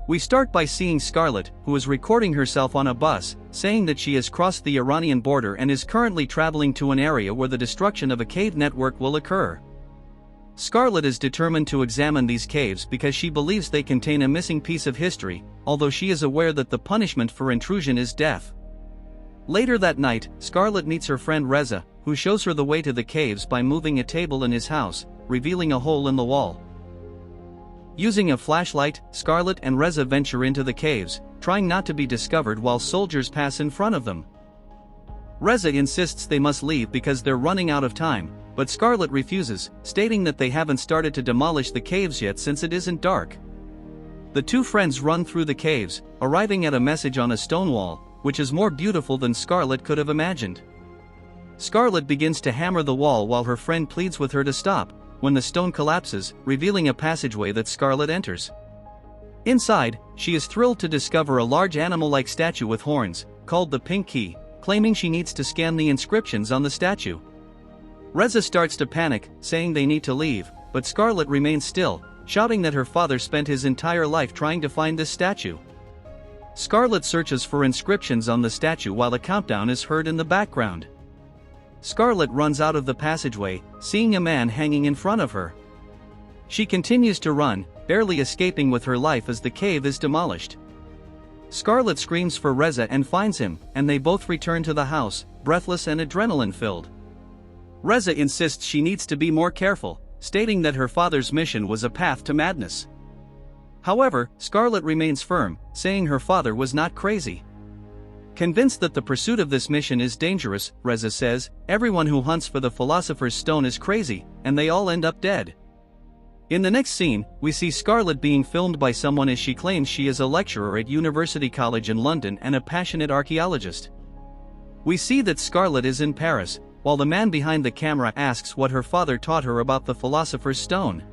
We start by seeing Scarlet, who is recording herself on a bus, saying that she has crossed the Iranian border and is currently traveling to an area where the destruction of a cave network will occur. Scarlet is determined to examine these caves because she believes they contain a missing piece of history, although she is aware that the punishment for intrusion is death. Later that night, Scarlet meets her friend Reza, who shows her the way to the caves by moving a table in his house, revealing a hole in the wall. Using a flashlight, Scarlet and Reza venture into the caves, trying not to be discovered while soldiers pass in front of them. Reza insists they must leave because they're running out of time, but Scarlet refuses, stating that they haven't started to demolish the caves yet since it isn't dark. The two friends run through the caves, arriving at a message on a stone wall, which is more beautiful than Scarlet could have imagined. Scarlet begins to hammer the wall while her friend pleads with her to stop, when the stone collapses, revealing a passageway that Scarlet enters. Inside, she is thrilled to discover a large animal-like statue with horns, called the Pink Key, claiming she needs to scan the inscriptions on the statue. Reza starts to panic, saying they need to leave, but Scarlet remains still, shouting that her father spent his entire life trying to find this statue. Scarlet searches for inscriptions on the statue while a countdown is heard in the background. Scarlet runs out of the passageway, seeing a man hanging in front of her. She continues to run, barely escaping with her life as the cave is demolished. Scarlet screams for Reza and finds him, and they both return to the house, breathless and adrenaline-filled. Reza insists she needs to be more careful, stating that her father's mission was a path to madness. However, Scarlet remains firm, saying her father was not crazy. Convinced that the pursuit of this mission is dangerous, Reza says, everyone who hunts for the Philosopher's Stone is crazy, and they all end up dead. In the next scene, we see Scarlet being filmed by someone as she claims she is a lecturer at University College in London and a passionate archaeologist. We see that Scarlet is in Paris, while the man behind the camera asks what her father taught her about the Philosopher's Stone.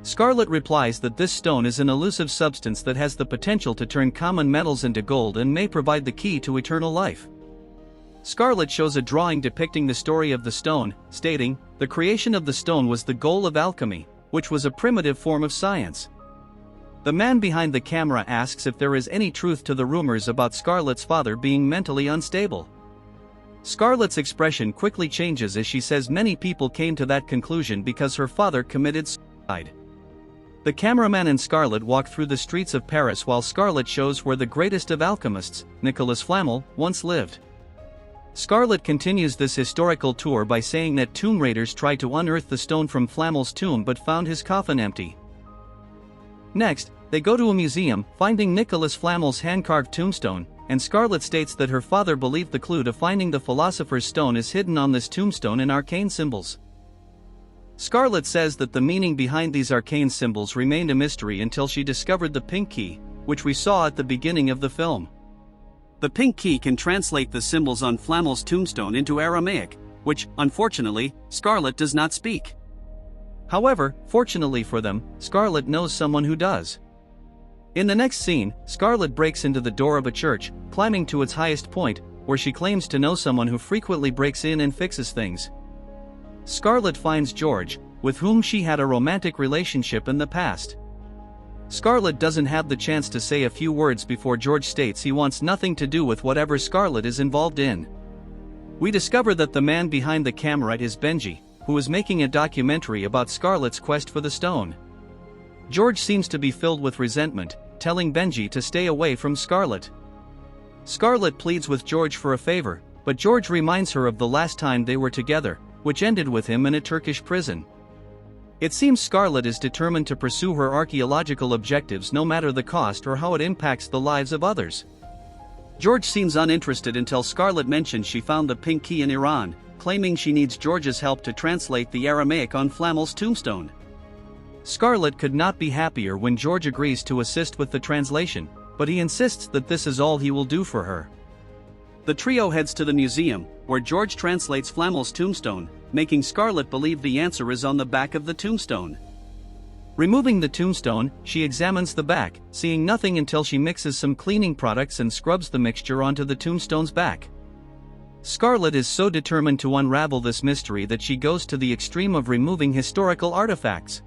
Scarlet replies that this stone is an elusive substance that has the potential to turn common metals into gold and may provide the key to eternal life. Scarlet shows a drawing depicting the story of the stone, stating, "The creation of the stone was the goal of alchemy, which was a primitive form of science." The man behind the camera asks if there is any truth to the rumors about Scarlet's father being mentally unstable. Scarlet's expression quickly changes as she says many people came to that conclusion because her father committed suicide. The cameraman and Scarlet walk through the streets of Paris while Scarlet shows where the greatest of alchemists, Nicolas Flamel, once lived. Scarlet continues this historical tour by saying that tomb raiders tried to unearth the stone from Flamel's tomb but found his coffin empty. Next, they go to a museum, finding Nicolas Flamel's hand-carved tombstone, and Scarlet states that her father believed the clue to finding the Philosopher's Stone is hidden on this tombstone in arcane symbols. Scarlet says that the meaning behind these arcane symbols remained a mystery until she discovered the Pink Key, which we saw at the beginning of the film. The Pink Key can translate the symbols on Flamel's tombstone into Aramaic, which, unfortunately, Scarlet does not speak. However, fortunately for them, Scarlet knows someone who does. In the next scene, Scarlet breaks into the door of a church, climbing to its highest point, where she claims to know someone who frequently breaks in and fixes things. Scarlet finds George, with whom she had a romantic relationship in the past. Scarlet doesn't have the chance to say a few words before George states he wants nothing to do with whatever Scarlet is involved in. We discover that the man behind the camera is Benji, who is making a documentary about Scarlet's quest for the stone. George seems to be filled with resentment, telling Benji to stay away from Scarlet. Scarlet pleads with George for a favor, but George reminds her of the last time they were together, which ended with him in a Turkish prison. It seems Scarlet is determined to pursue her archaeological objectives no matter the cost or how it impacts the lives of others. George seems uninterested until Scarlet mentions she found the Pink Key in Iran, claiming she needs George's help to translate the Aramaic on Flamel's tombstone. Scarlet could not be happier when George agrees to assist with the translation, but he insists that this is all he will do for her. The trio heads to the museum, where George translates Flamel's tombstone, making Scarlet believe the answer is on the back of the tombstone. Removing the tombstone, she examines the back, seeing nothing until she mixes some cleaning products and scrubs the mixture onto the tombstone's back. Scarlet is so determined to unravel this mystery that she goes to the extreme of removing historical artifacts.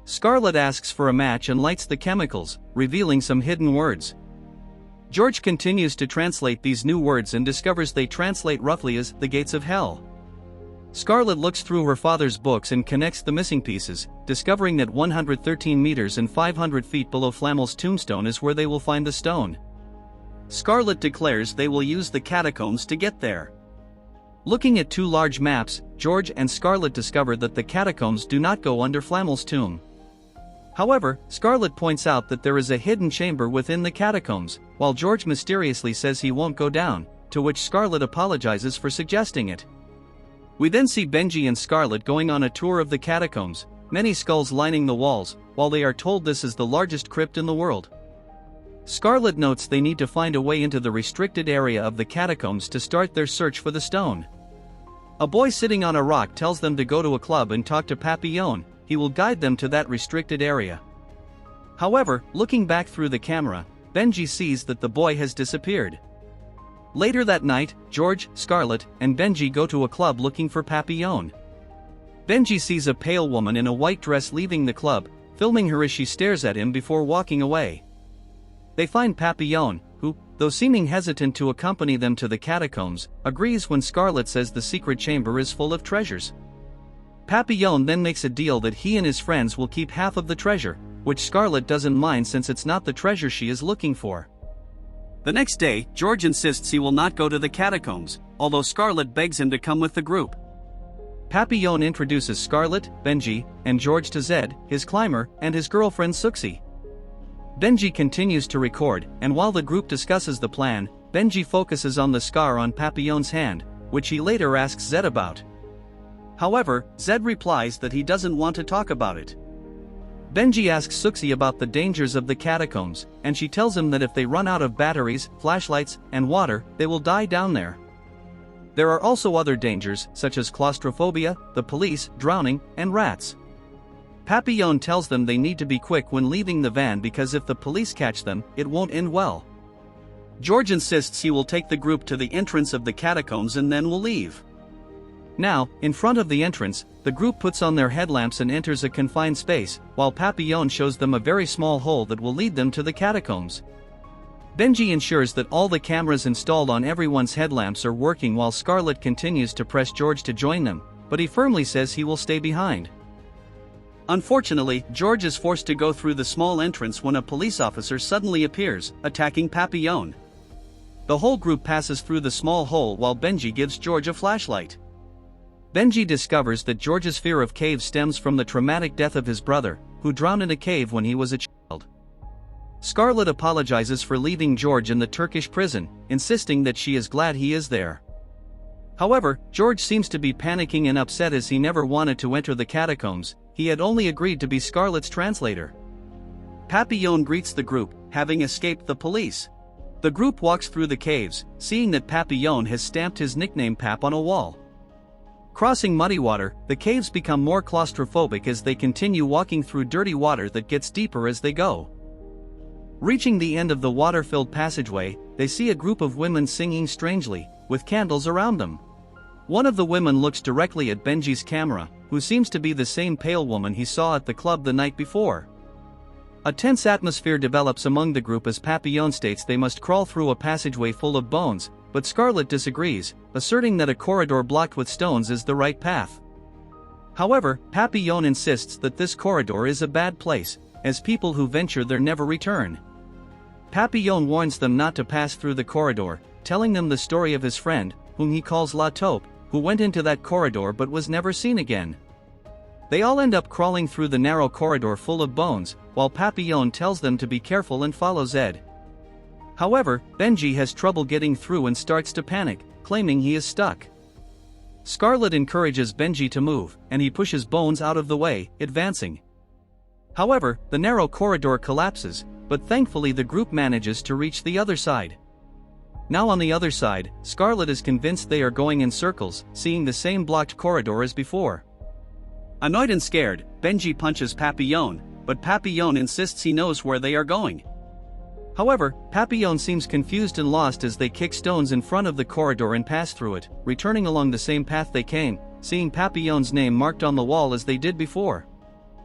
Scarlet asks for a match and lights the chemicals, revealing some hidden words. George continues to translate these new words and discovers they translate roughly as the gates of hell. Scarlet looks through her father's books and connects the missing pieces, discovering that 113 meters and 500 feet below Flamel's tombstone is where they will find the stone. Scarlet declares they will use the catacombs to get there. Looking at two large maps, George and Scarlet discover that the catacombs do not go under Flamel's tomb. However, Scarlet points out that there is a hidden chamber within the catacombs, while George mysteriously says he won't go down, to which Scarlet apologizes for suggesting it. We then see Benji and Scarlet going on a tour of the catacombs, many skulls lining the walls, while they are told this is the largest crypt in the world. Scarlet notes they need to find a way into the restricted area of the catacombs to start their search for the stone. A boy sitting on a rock tells them to go to a club and talk to Papillon. He will guide them to that restricted area. However, looking back through the camera, Benji sees that the boy has disappeared. Later that night, George, Scarlet, and Benji go to a club looking for Papillon. Benji sees a pale woman in a white dress leaving the club, filming her as she stares at him before walking away. They find Papillon, who, though seeming hesitant to accompany them to the catacombs, agrees when Scarlet says the secret chamber is full of treasures. Papillon then makes a deal that he and his friends will keep half of the treasure, which Scarlet doesn't mind since it's not the treasure she is looking for. The next day, George insists he will not go to the catacombs, although Scarlet begs him to come with the group. Papillon introduces Scarlet, Benji, and George to Zed, his climber, and his girlfriend Suxi. Benji continues to record, and while the group discusses the plan, Benji focuses on the scar on Papillon's hand, which he later asks Zed about. However, Zed replies that he doesn't want to talk about it. Benji asks Suxi about the dangers of the catacombs, and she tells him that if they run out of batteries, flashlights, and water, they will die down there. There are also other dangers, such as claustrophobia, the police, drowning, and rats. Papillon tells them they need to be quick when leaving the van because if the police catch them, it won't end well. George insists he will take the group to the entrance of the catacombs and then will leave. Now, in front of the entrance, the group puts on their headlamps and enters a confined space, while Papillon shows them a very small hole that will lead them to the catacombs. Benji ensures that all the cameras installed on everyone's headlamps are working while Scarlet continues to press George to join them, but he firmly says he will stay behind. Unfortunately, George is forced to go through the small entrance when a police officer suddenly appears, attacking Papillon. The whole group passes through the small hole while Benji gives George a flashlight. Benji discovers that George's fear of caves stems from the traumatic death of his brother, who drowned in a cave when he was a child. Scarlet apologizes for leaving George in the Turkish prison, insisting that she is glad he is there. However, George seems to be panicking and upset as he never wanted to enter the catacombs, he had only agreed to be Scarlet's translator. Papillon greets the group, having escaped the police. The group walks through the caves, seeing that Papillon has stamped his nickname Pap on a wall. Crossing muddy water, the caves become more claustrophobic as they continue walking through dirty water that gets deeper as they go. Reaching the end of the water-filled passageway, they see a group of women singing strangely, with candles around them. One of the women looks directly at Benji's camera, who seems to be the same pale woman he saw at the club the night before. A tense atmosphere develops among the group as Papillon states they must crawl through a passageway full of bones, but Scarlet disagrees, asserting that a corridor blocked with stones is the right path. However, Papillon insists that this corridor is a bad place, as people who venture there never return. Papillon warns them not to pass through the corridor, telling them the story of his friend, whom he calls La Taupe, who went into that corridor but was never seen again. They all end up crawling through the narrow corridor full of bones, while Papillon tells them to be careful and follow Zed. However, Benji has trouble getting through and starts to panic, claiming he is stuck. Scarlet encourages Benji to move, and he pushes Bones out of the way, advancing. However, the narrow corridor collapses, but thankfully the group manages to reach the other side. Now on the other side, Scarlet is convinced they are going in circles, seeing the same blocked corridor as before. Annoyed and scared, Benji punches Papillon, but Papillon insists he knows where they are going. However, Papillon seems confused and lost as they kick stones in front of the corridor and pass through it, returning along the same path they came, seeing Papillon's name marked on the wall as they did before.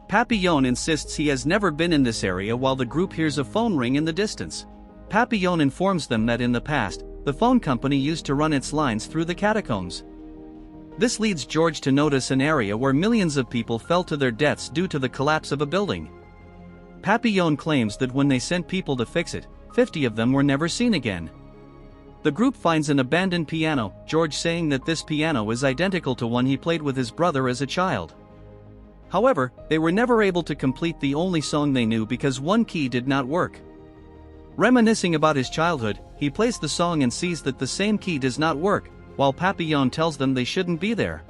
Papillon insists he has never been in this area while the group hears a phone ring in the distance. Papillon informs them that in the past, the phone company used to run its lines through the catacombs. This leads George to notice an area where millions of people fell to their deaths due to the collapse of a building. Papillon claims that when they sent people to fix it, 50 of them were never seen again. The group finds an abandoned piano, George saying that this piano is identical to one he played with his brother as a child. However, they were never able to complete the only song they knew because one key did not work. Reminiscing about his childhood, he plays the song and sees that the same key does not work, while Papillon tells them they shouldn't be there.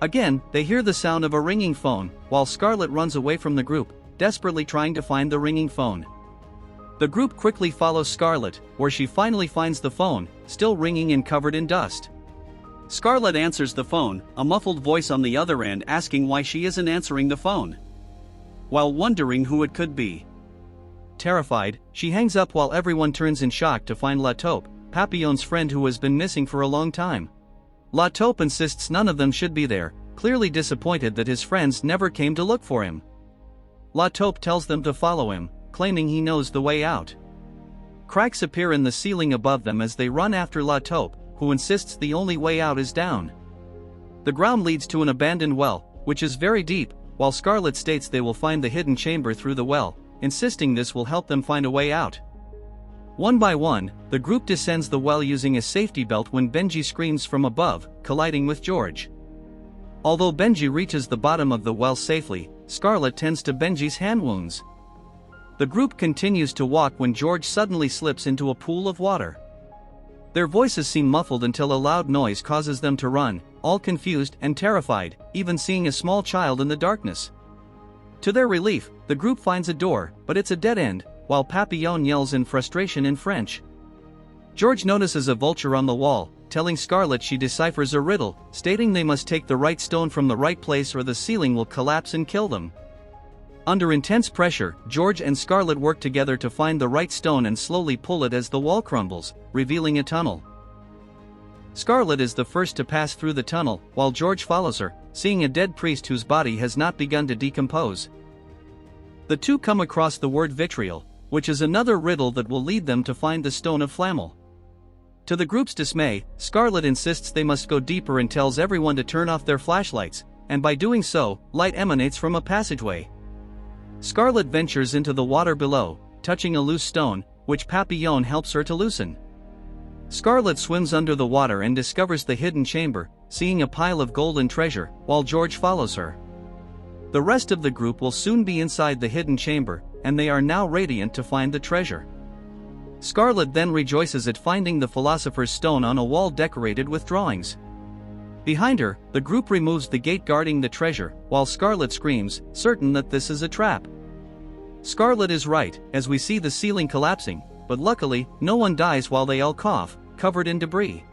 Again, they hear the sound of a ringing phone, while Scarlet runs away from the group, desperately trying to find the ringing phone. The group quickly follows Scarlet, where she finally finds the phone, still ringing and covered in dust. Scarlet answers the phone, a muffled voice on the other end asking why she isn't answering the phone, while wondering who it could be. Terrified, she hangs up while everyone turns in shock to find La Taupe, Papillon's friend who has been missing for a long time. La Taupe insists none of them should be there, clearly disappointed that his friends never came to look for him. La Taupe tells them to follow him, claiming he knows the way out. Cracks appear in the ceiling above them as they run after La Taupe, who insists the only way out is down. The ground leads to an abandoned well, which is very deep, while Scarlet states they will find the hidden chamber through the well, insisting this will help them find a way out. One by one, the group descends the well using a safety belt when Benji screams from above, colliding with George. Although Benji reaches the bottom of the well safely, Scarlet tends to Benji's hand wounds. The group continues to walk when George suddenly slips into a pool of water. Their voices seem muffled until a loud noise causes them to run, all confused and terrified, even seeing a small child in the darkness. To their relief, the group finds a door, but it's a dead end, while Papillon yells in frustration in French. George notices a vulture on the wall, telling Scarlet she deciphers a riddle, stating they must take the right stone from the right place or the ceiling will collapse and kill them. Under intense pressure, George and Scarlet work together to find the right stone and slowly pull it as the wall crumbles, revealing a tunnel. Scarlet is the first to pass through the tunnel, while George follows her, seeing a dead priest whose body has not begun to decompose. The two come across the word vitriol, which is another riddle that will lead them to find the stone of Flammel. To the group's dismay, Scarlet insists they must go deeper and tells everyone to turn off their flashlights, and by doing so, light emanates from a passageway. Scarlet ventures into the water below, touching a loose stone, which Papillon helps her to loosen. Scarlet swims under the water and discovers the hidden chamber, seeing a pile of golden treasure, while George follows her. The rest of the group will soon be inside the hidden chamber, and they are now radiant to find the treasure. Scarlet then rejoices at finding the Philosopher's Stone on a wall decorated with drawings. Behind her, the group removes the gate guarding the treasure, while Scarlet screams, certain that this is a trap. Scarlet is right, as we see the ceiling collapsing, but luckily, no one dies while they all cough, covered in debris.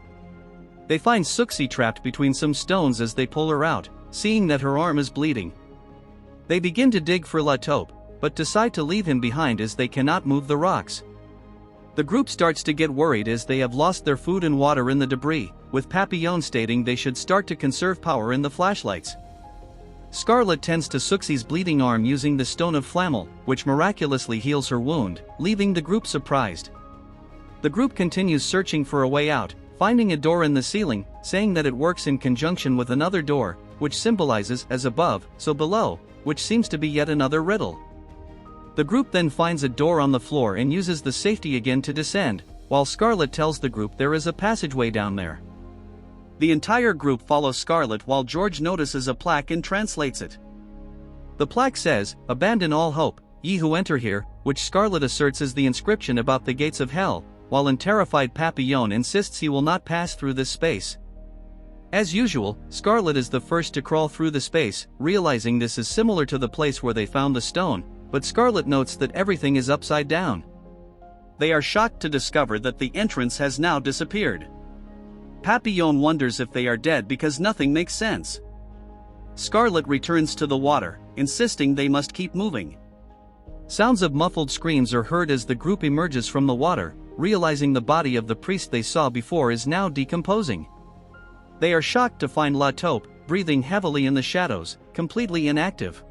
They find Suxi trapped between some stones as they pull her out, seeing that her arm is bleeding. They begin to dig for La Taupe, but decide to leave him behind as they cannot move the rocks. The group starts to get worried as they have lost their food and water in the debris, with Papillon stating they should start to conserve power in the flashlights. Scarlet tends to Suxi's bleeding arm using the Stone of Flammel, which miraculously heals her wound, leaving the group surprised. The group continues searching for a way out, finding a door in the ceiling, saying that it works in conjunction with another door, which symbolizes as above, so below, which seems to be yet another riddle. The group then finds a door on the floor and uses the safety again to descend, while Scarlet tells the group there is a passageway down there. The entire group follows Scarlet while George notices a plaque and translates it. The plaque says, "Abandon all hope, ye who enter here," which Scarlet asserts is the inscription about the gates of hell, while a terrified Papillon insists he will not pass through this space. As usual, Scarlet is the first to crawl through the space, realizing this is similar to the place where they found the stone, but Scarlet notes that everything is upside down. They are shocked to discover that the entrance has now disappeared. Papillon wonders if they are dead because nothing makes sense. Scarlet returns to the water, insisting they must keep moving. Sounds of muffled screams are heard as the group emerges from the water, realizing the body of the priest they saw before is now decomposing. They are shocked to find La Taupe, breathing heavily in the shadows, completely inactive.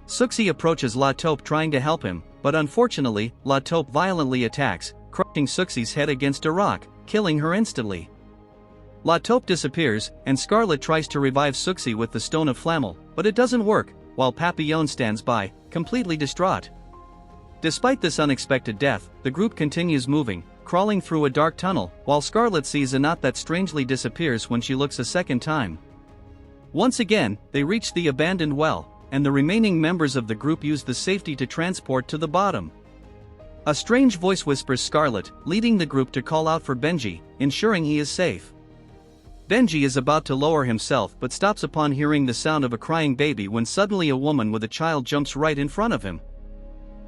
Suxi approaches La Taupe trying to help him, but unfortunately, La Taupe violently attacks, crushing Suxi's head against a rock, killing her instantly. La Taupe disappears, and Scarlet tries to revive Suxi with the Stone of Flammel, but it doesn't work, while Papillon stands by, completely distraught. Despite this unexpected death, the group continues moving, crawling through a dark tunnel, while Scarlet sees a knot that strangely disappears when she looks a second time. Once again, they reach the abandoned well, and the remaining members of the group use the safety to transport to the bottom. A strange voice whispers Scarlet, leading the group to call out for Benji, ensuring he is safe. Benji is about to lower himself but stops upon hearing the sound of a crying baby when suddenly a woman with a child jumps right in front of him.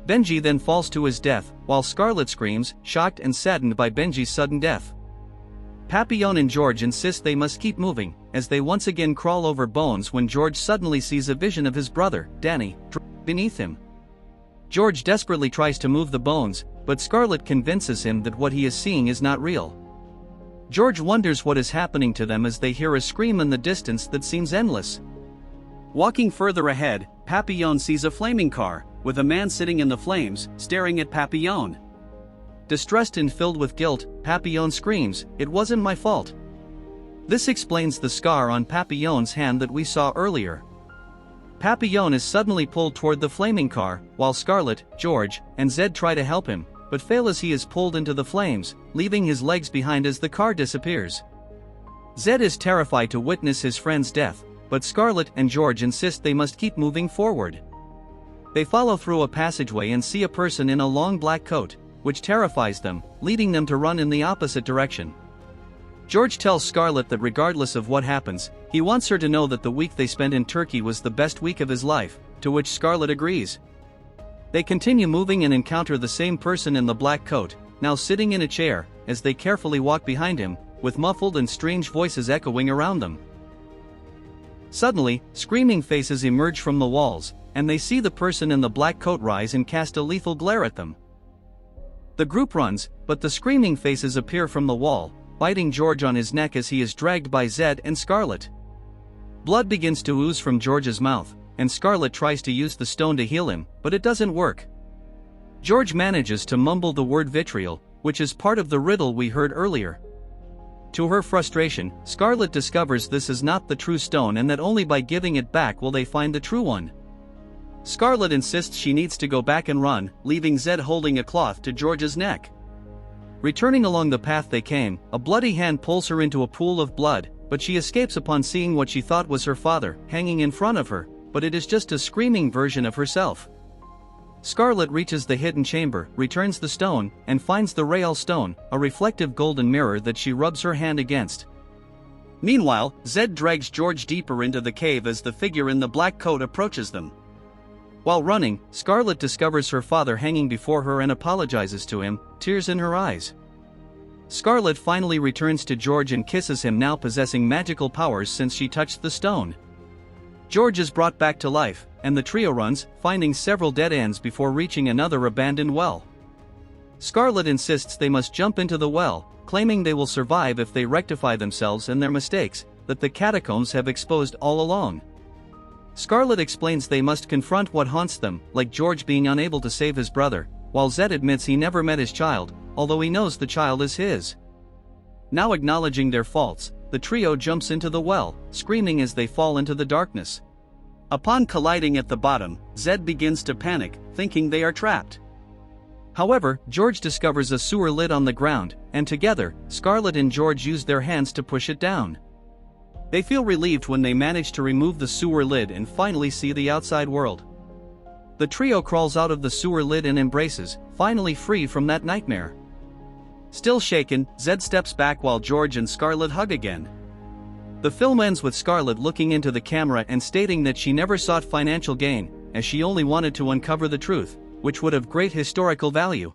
Benji then falls to his death, while Scarlet screams, shocked and saddened by Benji's sudden death. Papillon and George insist they must keep moving, as they once again crawl over bones when George suddenly sees a vision of his brother, Danny, beneath him. George desperately tries to move the bones, but Scarlet convinces him that what he is seeing is not real. George wonders what is happening to them as they hear a scream in the distance that seems endless. Walking further ahead, Papillon sees a flaming car, with a man sitting in the flames, staring at Papillon. Distressed and filled with guilt, Papillon screams, "It wasn't my fault." This explains the scar on Papillon's hand that we saw earlier. Papillon is suddenly pulled toward the flaming car, while Scarlet, George, and Zed try to help him, but fail as he is pulled into the flames, leaving his legs behind as the car disappears. Zed is terrified to witness his friend's death, but Scarlet and George insist they must keep moving forward. They follow through a passageway and see a person in a long black coat, which terrifies them, leading them to run in the opposite direction. George tells Scarlet that regardless of what happens, he wants her to know that the week they spent in Turkey was the best week of his life, to which Scarlet agrees. They continue moving and encounter the same person in the black coat, now sitting in a chair, as they carefully walk behind him, with muffled and strange voices echoing around them. Suddenly, screaming faces emerge from the walls, and they see the person in the black coat rise and cast a lethal glare at them. The group runs, but the screaming faces appear from the wall, biting George on his neck as he is dragged by Zed and Scarlet. Blood begins to ooze from George's mouth, and Scarlet tries to use the stone to heal him, but it doesn't work. George manages to mumble the word vitriol, which is part of the riddle we heard earlier. To her frustration, Scarlet discovers this is not the true stone and that only by giving it back will they find the true one. Scarlet insists she needs to go back and run, leaving Zed holding a cloth to George's neck. Returning along the path they came, a bloody hand pulls her into a pool of blood, but she escapes upon seeing what she thought was her father, hanging in front of her, but it is just a screaming version of herself. Scarlet reaches the hidden chamber, returns the stone, and finds the Rael stone, a reflective golden mirror that she rubs her hand against. Meanwhile, Zed drags George deeper into the cave as the figure in the black coat approaches them. While running, Scarlet discovers her father hanging before her and apologizes to him, tears in her eyes. Scarlet finally returns to George and kisses him, now possessing magical powers since she touched the stone. George is brought back to life, and the trio runs, finding several dead ends before reaching another abandoned well. Scarlet insists they must jump into the well, claiming they will survive if they rectify themselves and their mistakes, that the catacombs have exposed all along. Scarlet explains they must confront what haunts them, like George being unable to save his brother, while Zed admits he never met his child, although he knows the child is his. Now acknowledging their faults, the trio jumps into the well, screaming as they fall into the darkness. Upon colliding at the bottom, Zed begins to panic, thinking they are trapped. However, George discovers a sewer lid on the ground, and together, Scarlet and George use their hands to push it down. They feel relieved when they manage to remove the sewer lid and finally see the outside world. The trio crawls out of the sewer lid and embraces, finally free from that nightmare. Still shaken, Zed steps back while George and Scarlet hug again. The film ends with Scarlet looking into the camera and stating that she never sought financial gain, as she only wanted to uncover the truth, which would have great historical value.